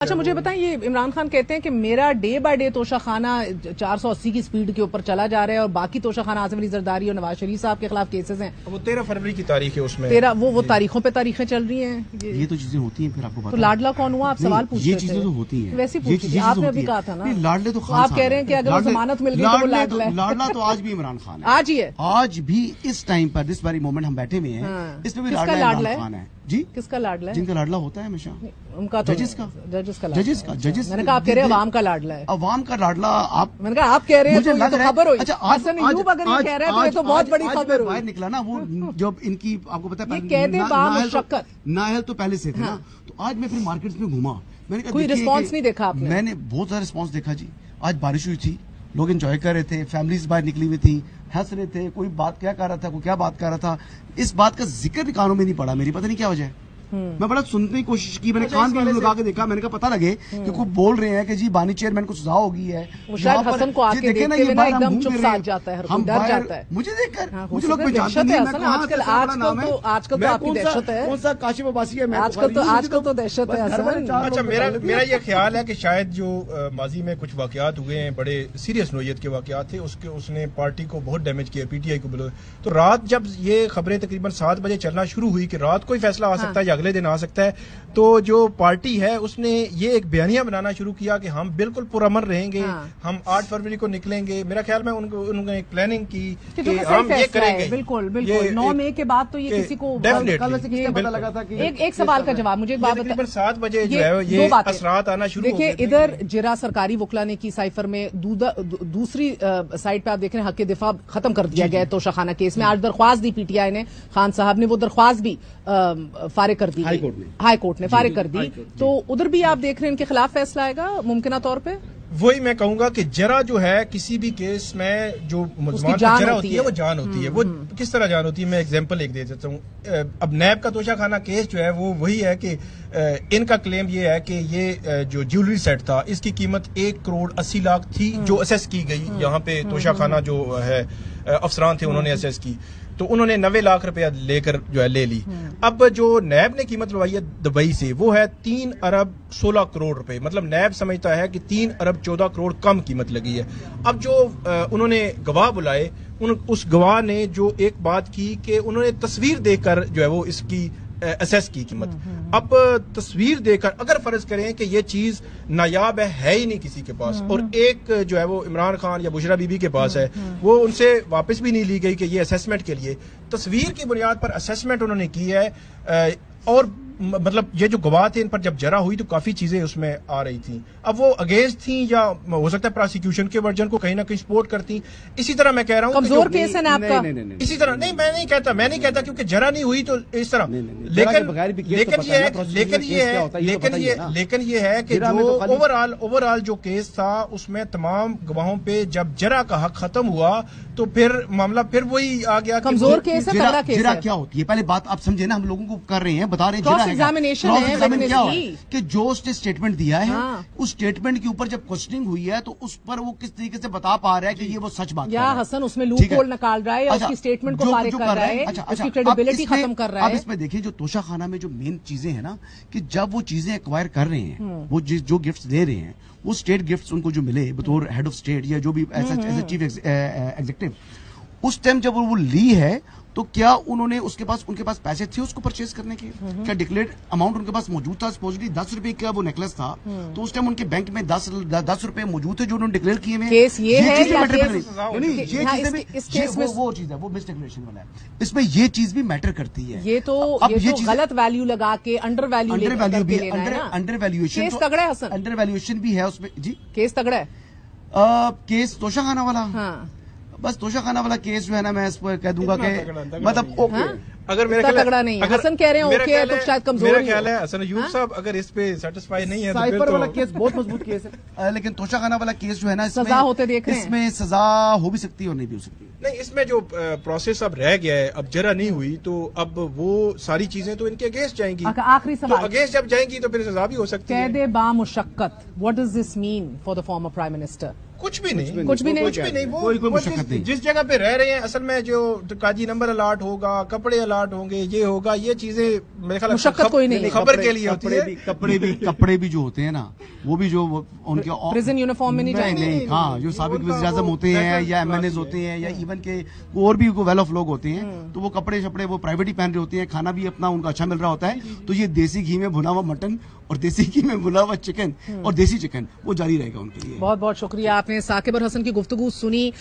अच्छा मुझे बताएं, ये इमरान खान कहते हैं कि मेरा डे बाय डे तोशाखाना 480 की स्पीड के ऊपर चला जा रहा है और बाकी तोशाखाना आसिफ अली जरदारी और नवाज शरीफ साहब के खिलाफ केसेस हैं। वो 13 फरवरी की तारीख है, उसमें 13 वो तारीखों पे तारीखें चल रही हैं। ये तो चीजें होती हैं, फिर आपको पता तो लाडला कौन हुआ? आप सवाल पूछ रहे थे। ये चीजें तो होती हैं, वैसे पूछ रही आपने अभी कहा था ना, लाडले तो आप कह रहे हैं कि अगर वो जमानत मिल गई तो वो लाडला है। लाडला तो आज भी इमरान खान है, आज ही है, आज भी इस टाइम पर दिस वेरी मोमेंट हम बैठे हुए हैं, इसमें भी लाडला इमरान खान है जी। किसका लाडला है? जिनका लाडला होता है हमेशा उनका, जजेस का। मैंने कहा आप कह रहे हैं अवाम का लाडला है। अवाम का लाडला आप, मैंने कहा आप कह रहे हैं तो खबर हुई। अच्छा हसन अय्यूब अगर ये कह रहे हैं तो ये तो बहुत बड़ी खबर बाहर निकला ना वो, जब इनकी आपको पता है नाहल तो पहले से थे ना, तो आज मैं फिर मार्केट में घूमा, मैंने कहा कोई रिस्पॉन्स नहीं देखा आपने? मैंने बहुत सारा रिस्पॉन्स देखा जी। आज बारिश हुई थी, लोग एंजॉय कर रहे थे, फैमिलीज बाहर निकली हुई थी, हंस रहे थे, कोई बात क्या कर रहा था, कोई क्या बात कर रहा था, इस बात का जिक्र भी कानों में नहीं पड़ा मेरी, पता नहीं क्या वजह है। मैं बड़ा सुनने की कोशिश की, मैंने कान भी लगा के देखा, मैंने कहा पता लगे कि कोई बोल रहे हैं कि जी बानी चेयरमैन को सजा होगी है। शायद हसन को आके देखते हुए ना एकदम चुप साध जाता है, हम डर जाता है मुझे देखकर। मुझे लोग जानते नहीं, आजकल तो आपकी दहशत है। कौन सा काशिफ अब्बासी है? आजकल तो दहशत है हसन। अच्छा मेरा ये ख्याल है कि शायद जो माजी में कुछ वाकयात हुए हैं, बड़े सीरियस नोयत के वाकयात थे, उसने पार्टी को बहुत डैमेज किया, पीटीआई को बोलो। तो रात जब ये खबरें तकरीबन 7 बजे चलना शुरू हुई कि रात को ही फैसला आ सकता है या अगले दिन आ सकता है, तो जो पार्टी है उसने ये एक बयानिया बनाना शुरू किया कि हम बिल्कुल पुरअमन रहेंगे, हम 8 फरवरी को एक मेरा ख्याल में उन्होंने एक प्लानिंग की कि हम ये करेंगे। बिल्कुल 9 मई के बाद तो ये किसी को पता लगा था कि एक सवाल का जवाब मुझे एक बात तकरीबन 7 बजे जो है ये असरात आना शुरू। देखिए इधर जिरा सरकारी वकला ने की साइफर में, दूसरी साइड पे आप देख रहे हैं हक दिफा खत्म कर दिया गया है तोशाखाना केस में। आज दरख्वास्त दी पीटीआई ने, खान साहब ने वो दरख्वास्त भी फारिग कर दी, हाई कोर्ट ने फारिग कर दी। तो उधर भी आप देख रहे हैं इनके खिलाफ फैसला आएगा मुमकिना तौर पे। वही मैं कहूंगा कि जरा जो है किसी भी केस में जो मुल्ज़मान की जरा होती है वो जान होती है। वो किस तरह जान होती है, मैं एग्जांपल एक दे देता हूँ। अब नैब का तोशाखाना केस जो है वो वही है कि इनका क्लेम ये है कि ये जो ज्वेलरी सेट था इसकी कीमत 1 करोड़ 80 लाख थी, जो असेस की गई यहाँ पे तोशाखाना जो है अफसरान थे उन्होंने असेस की, तो उन्होंने 90 लाख रुपया लेकर जो है ले ली। अब जो नैब ने कीमत लगवाई है दुबई से वो है 3 अरब 16 करोड़ रुपए, मतलब नैब समझता है कि 3 अरब 14 करोड़ कम कीमत लगी है। अब जो उन्होंने गवाह बुलाए, उस गवाह ने जो एक बात की कि उन्होंने तस्वीर देखकर जो है वो इसकी असेस की कीमत। अब तस्वीर देखकर अगर फर्ज करें कि ये चीज नायाब है ही नहीं किसी के पास, और एक जो है वो इमरान खान या बुशरा बीबी के पास है, वो उनसे वापस भी नहीं ली गई कि ये असेसमेंट के लिए, तस्वीर की बुनियाद पर असेसमेंट उन्होंने की है। और मतलब ये जो गवाह थे इन पर जब जरा हुई तो काफी चीजें उसमें आ रही थी। अब वो अगेंस्ट थी या हो सकता है प्रोसिक्यूशन के वर्जन को कहीं ना कहीं सपोर्ट करती। इसी तरह मैं कह रहा हूँ कमजोर केस है ना आपका। इसी तरह नहीं, मैं नहीं कहता क्योंकि जरा नहीं हुई तो इस तरह। लेकिन ये है कि जो ओवरऑल जो केस था उसमें तमाम गवाहों पे जब जरा का हक खत्म हुआ तो फिर मामला फिर वही आ गया। कमजोर केस है, तगड़ा केस है। जरा क्या होती है पहले बात आप समझे ना, हम लोगों को कर रहे हैं, बता रहे हैं एग्जामिनेशन क्या हो कि जो उसने स्टेटमेंट दिया है, उस स्टेटमेंट के ऊपर जब क्वेश्चनिंग हुई है तो उस पर वो किस तरीके से बता पा रहा है कि ये वो सच बात या हसन उसमें लूप होल निकाल रहा है या उसकी स्टेटमेंट को खारिज कर रहा है, उसकी क्रेडिबिलिटी खत्म कर रहा है। अब इसमें देखिए जो तोशाखाना में जो मेन चीजें हैं ना, कि जब वो चीजें एक्वायर कर रहे हैं, वो जो गिफ्ट्स दे रहे हैं, वो स्टेट गिफ्ट्स उनको जो मिले बतौर हेड ऑफ स्टेट या जो भी ऐसा चीफ एग्जीक्यूटिव, उस टाइम जब वो ली है तो क्या उन्होंने उनके पास पैसे थे उसको परचेज करने के? क्या डिक्लेयर्ड अमाउंट उनके पास मौजूद था? सपोजली 10 रुपए का वो नेकलेस था, तो उस टाइम उनके बैंक में 10 रुपए मौजूद थे जो उन्होंने डिक्लेयर किए हुए। केस ये है या वो चीज है, वो मिस डिक्लेरेशन वाला है, इसमें ये चीज भी मैटर करती है। ये तो गलत वैल्यू लगा के अंडर वैल्यूएशन केस तगड़ा है हसन, अंडर वैल्यूएशन भी है उसमें जी। केस तगड़ा है, केस तोशाखाना वाला, बस तोशाखाना वाला केस जो है ना, मैं इस पर कह दूंगा कि मतलब ओके, अगर मेरे तगड़ा नहीं है। हसन कह रहे हैं ओके है तो शायद कमजोर मेरा ख्याल है हसन अय्यूब साहब अगर इस पे सेटिस्फाई नहीं है तो साइफर वाला केस बहुत मजबूत केस है, लेकिन तोशाखाना वाला केस जो है ना, सजा होते देख रहे हैं, इसमें सजा हो भी सकती है और नहीं भी हो सकती। नहीं, इसमें जो प्रोसेस अब रह गया है, अब जरा नहीं हुई तो अब वो सारी चीजें तो इनके अगेंस्ट जाएंगी। आखिरी सवाल, अगेंस्ट जब जाएंगी तो फिर सजा भी हो सकती है। कैद बामुशक्कत, what does this mean for the former prime minister? कुछ भी नहीं, कुछ भी नहीं, कोई मुशक्कत नहीं। जिस जगह पे रह रहे हैं असल में जो काजी नंबर अलाट होगा, कपड़े अलाट होंगे, ये होगा, ये चीजें मेरे ख्याल मुशक्कत कोई नहीं, खबर के लिए होती है। कपड़े भी जो होते हैं ना, वो भी जो उनके प्रिजन यूनिफॉर्म में नहीं जाएंगे। नहीं, हाँ, जो साबिक वज़ीर आज़म होते हैं या MNAs होते हैं या इवन के और भी वेल ऑफ लोग होते हैं, तो वो कपड़े शपड़े वो प्राइवेट ही पहन रहे होते हैं, खाना भी अपना उनका अच्छा मिल रहा होता है। तो ये देसी घी में भुना हुआ मटन और देसी घी में भुना हुआ चिकन और देसी चिकन वो जारी रहेगा उनके लिए। बहुत बहुत शुक्रिया, आपने साकिब और हसन की गुफ्तगू सुनी।